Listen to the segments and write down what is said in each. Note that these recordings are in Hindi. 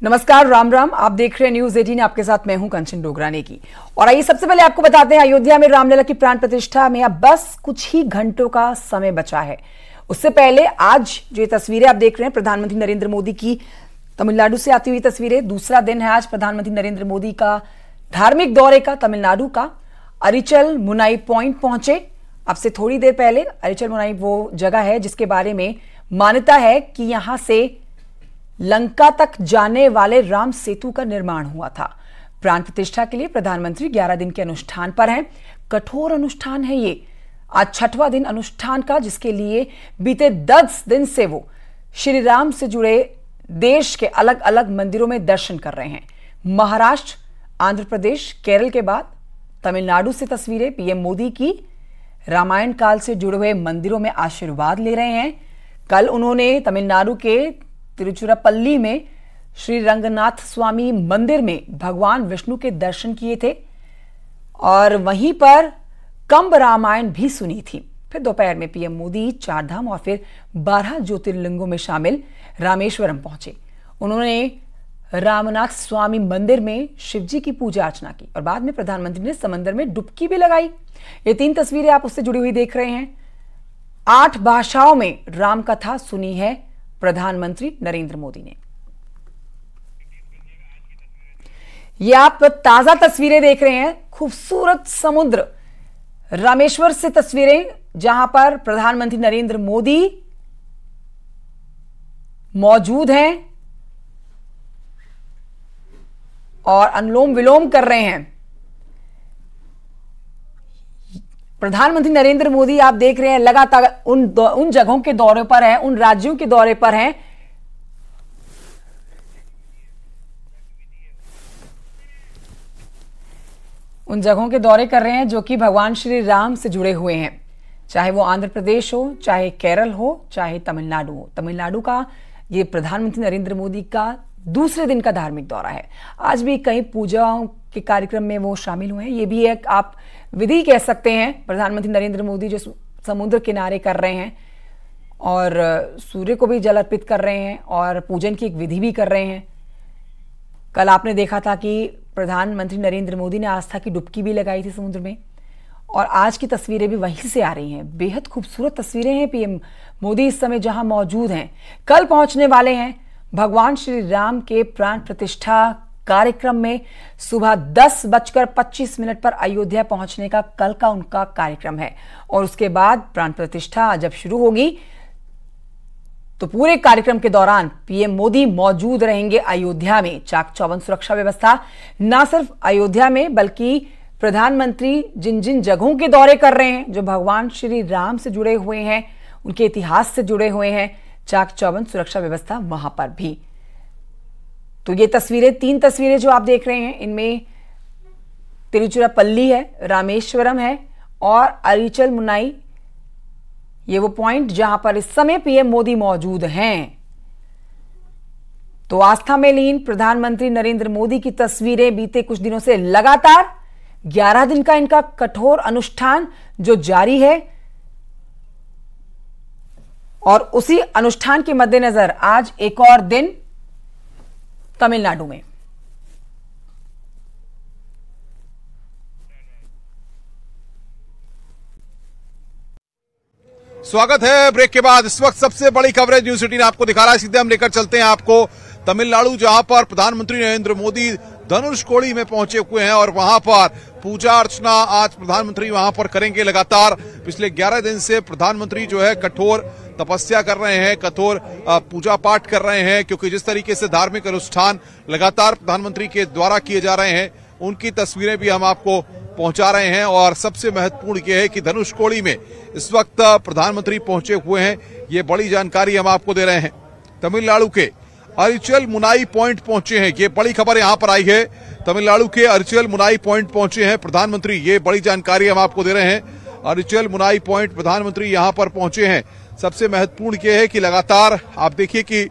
नमस्कार, राम राम। आप देख रहे हैं न्यूज 18। आपके साथ मैं हूं कंचन डोगराने की। और आइए सबसे पहले आपको बताते हैं अयोध्या में रामलला की प्राण प्रतिष्ठा में अब बस कुछ ही घंटों का समय बचा है। उससे पहले आज जो ये तस्वीरें आप देख रहे हैं प्रधानमंत्री नरेंद्र मोदी की तमिलनाडु से आती हुई तस्वीरें। दूसरा दिन है आज प्रधानमंत्री नरेंद्र मोदी का धार्मिक दौरे का। तमिलनाडु का अरिचल मुनाई पॉइंट पहुंचे। अब से थोड़ी देर पहले अरिचल मुनाई वो जगह है जिसके बारे में मान्यता है कि यहां से लंका तक जाने वाले राम सेतु का निर्माण हुआ था। प्राण प्रतिष्ठा के लिए प्रधानमंत्री 11 दिन के अनुष्ठान पर हैं। कठोर अनुष्ठान है ये। आज 6वां दिन अनुष्ठान का, जिसके लिए बीते 10 दिन से वो श्री राम से जुड़े देश के अलग अलग मंदिरों में दर्शन कर रहे हैं। महाराष्ट्र, आंध्र प्रदेश, केरल के बाद तमिलनाडु से तस्वीरें। पीएम मोदी की रामायण काल से जुड़े हुए मंदिरों में आशीर्वाद ले रहे हैं। कल उन्होंने तमिलनाडु के तिरुचिरापल्ली में श्री रंगनाथ स्वामी मंदिर में भगवान विष्णु के दर्शन किए थे और वहीं पर कंब रामायण भी सुनी थी। फिर दोपहर में पीएम मोदी 4 धाम और फिर 12 ज्योतिर्लिंगों में शामिल रामेश्वरम पहुंचे। उन्होंने रामनाथ स्वामी मंदिर में शिवजी की पूजा अर्चना की और बाद में प्रधानमंत्री ने समंदर में डुबकी भी लगाई। ये 3 तस्वीरें आप उससे जुड़ी हुई देख रहे हैं। 8 भाषाओं में राम कथा सुनी है प्रधानमंत्री नरेंद्र मोदी ने। ये आप ताजा तस्वीरें देख रहे हैं। खूबसूरत समुद्र रामेश्वर से तस्वीरें, जहां पर प्रधानमंत्री नरेंद्र मोदी मौजूद हैं और अनुलोम विलोम कर रहे हैं। प्रधानमंत्री नरेंद्र मोदी आप देख रहे हैं लगातार उन जगहों के दौरे पर हैं, उन राज्यों के दौरे पर हैं उन जगहों के दौरे कर रहे हैं जो कि भगवान श्री राम से जुड़े हुए हैं। चाहे वो आंध्र प्रदेश हो, चाहे केरल हो, चाहे तमिलनाडु हो। तमिलनाडु का ये प्रधानमंत्री नरेंद्र मोदी का दूसरे दिन का धार्मिक दौरा है। आज भी कई पूजाओं के कार्यक्रम में वो शामिल हुए हैं। ये भी एक आप विधि कह सकते हैं। प्रधानमंत्री नरेंद्र मोदी जो समुद्र किनारे कर रहे हैं और सूर्य को भी जल अर्पित कर रहे हैं और पूजन की एक विधि भी कर रहे हैं। कल आपने देखा था कि प्रधानमंत्री नरेंद्र मोदी ने आस्था की डुबकी भी लगाई थी समुद्र में और आज की तस्वीरें भी वहीं से आ रही हैं। बेहद खूबसूरत तस्वीरें हैं। पीएम मोदी इस समय जहां मौजूद हैं, कल पहुंचने वाले हैं भगवान श्री राम के प्राण प्रतिष्ठा कार्यक्रम में। सुबह 10:25 पर अयोध्या पहुंचने का कल का उनका कार्यक्रम है और उसके बाद प्राण प्रतिष्ठा जब शुरू होगी तो पूरे कार्यक्रम के दौरान पीएम मोदी मौजूद रहेंगे अयोध्या में। चाक चौबंद सुरक्षा व्यवस्था न सिर्फ अयोध्या में बल्कि प्रधानमंत्री जिन जिन जगहों के दौरे कर रहे हैं जो भगवान श्री राम से जुड़े हुए हैं, उनके इतिहास से जुड़े हुए हैं, चाक चौबंद सुरक्षा व्यवस्था वहां पर भी। तो ये तस्वीरें, 3 तस्वीरें जो आप देख रहे हैं, इनमें तिरुचिरापल्ली है, रामेश्वरम है और अरिचल मुनाई, ये वो पॉइंट जहां पर इस समय पीएम मोदी मौजूद हैं। तो आस्था में लीन प्रधानमंत्री नरेंद्र मोदी की तस्वीरें बीते कुछ दिनों से लगातार 11 दिन का इनका कठोर अनुष्ठान जो जारी है और उसी अनुष्ठान के मद्देनजर आज एक और दिन तमिलनाडु में। स्वागत है ब्रेक के बाद। इस वक्त सबसे बड़ी कवरेज न्यूज 18 आपको दिखा रहा है। सीधे हम लेकर चलते हैं आपको तमिलनाडु, जहां पर प्रधानमंत्री नरेंद्र मोदी धनुषकोडी में पहुंचे हुए हैं और वहां पर पूजा अर्चना आज प्रधानमंत्री वहां पर करेंगे। लगातार पिछले 11 दिन से प्रधानमंत्री जो है कठोर तपस्या कर रहे हैं, कठोर पूजा पाठ कर रहे हैं, क्योंकि जिस तरीके से धार्मिक अनुष्ठान लगातार प्रधानमंत्री के द्वारा किए जा रहे हैं उनकी तस्वीरें भी हम आपको पहुंचा रहे हैं। और सबसे महत्वपूर्ण यह है कि धनुषकोडी में इस वक्त प्रधानमंत्री पहुंचे हुए हैं। ये बड़ी जानकारी हम आपको दे रहे हैं। तमिलनाडु के अरिचल मुनाई पॉइंट पहुंचे हैं, ये बड़ी खबर यहां पर आई है। तमिलनाडु के अरिचल मुनाई पॉइंट पहुंचे हैं प्रधानमंत्री, ये बड़ी जानकारी हम आपको दे रहे हैं। अरिचल मुनाई पॉइंट प्रधानमंत्री यहां पर पहुंचे हैं। सबसे महत्वपूर्ण यह है कि लगातार आप देखिए कि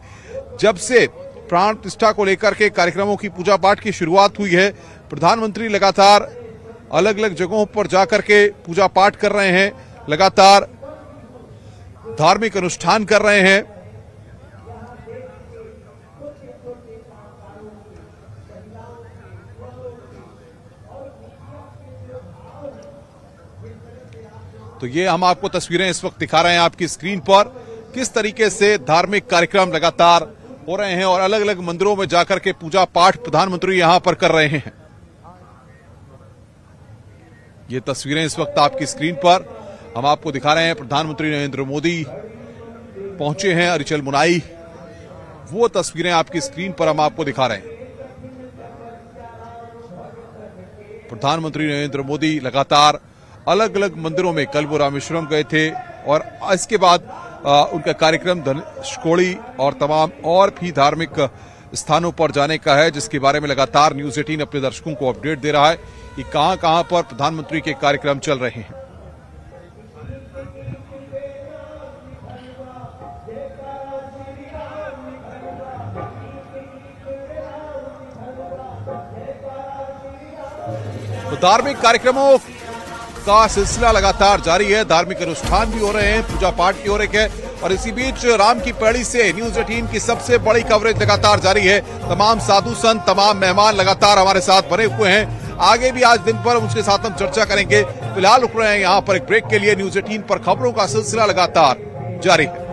जब से प्राण प्रतिष्ठा को लेकर के कार्यक्रमों की पूजा पाठ की शुरुआत हुई है, प्रधानमंत्री लगातार अलग अलग जगहों पर जाकर के पूजा पाठ कर रहे हैं, लगातार धार्मिक अनुष्ठान कर रहे हैं। तो ये हम आपको तस्वीरें इस वक्त दिखा रहे हैं आपकी स्क्रीन पर, किस तरीके से धार्मिक कार्यक्रम लगातार हो रहे हैं और अलग अलग मंदिरों में जाकर के पूजा पाठ प्रधानमंत्री यहां पर कर रहे हैं। ये तस्वीरें इस वक्त आपकी स्क्रीन पर हम आपको दिखा रहे हैं। प्रधानमंत्री नरेंद्र मोदी पहुंचे हैं अरिचल मुनाई, वो तस्वीरें आपकी स्क्रीन पर हम आपको दिखा रहे हैं। प्रधानमंत्री नरेंद्र मोदी लगातार अलग अलग मंदिरों में, कल वो रामेश्वरम गए थे और इसके बाद उनका कार्यक्रम धनुषकोडी और तमाम और भी धार्मिक स्थानों पर जाने का है, जिसके बारे में लगातार न्यूज़ 18 अपने दर्शकों को अपडेट दे रहा है कि कहां कहां पर प्रधानमंत्री के कार्यक्रम चल रहे हैं। तो धार्मिक कार्यक्रमों का सिलसिला लगातार जारी है, धार्मिक अनुष्ठान भी हो रहे हैं, पूजा पाठ भी हो रहे हैं और इसी बीच राम की पैड़ी से न्यूज़ 18 की सबसे बड़ी कवरेज लगातार जारी है। तमाम साधु संत, तमाम मेहमान लगातार हमारे साथ बने हुए हैं। आगे भी आज दिन भर उनके साथ हम चर्चा करेंगे। फिलहाल रुक रहे हैं यहाँ पर एक ब्रेक के लिए। न्यूज़ 18 पर खबरों का सिलसिला लगातार जारी है।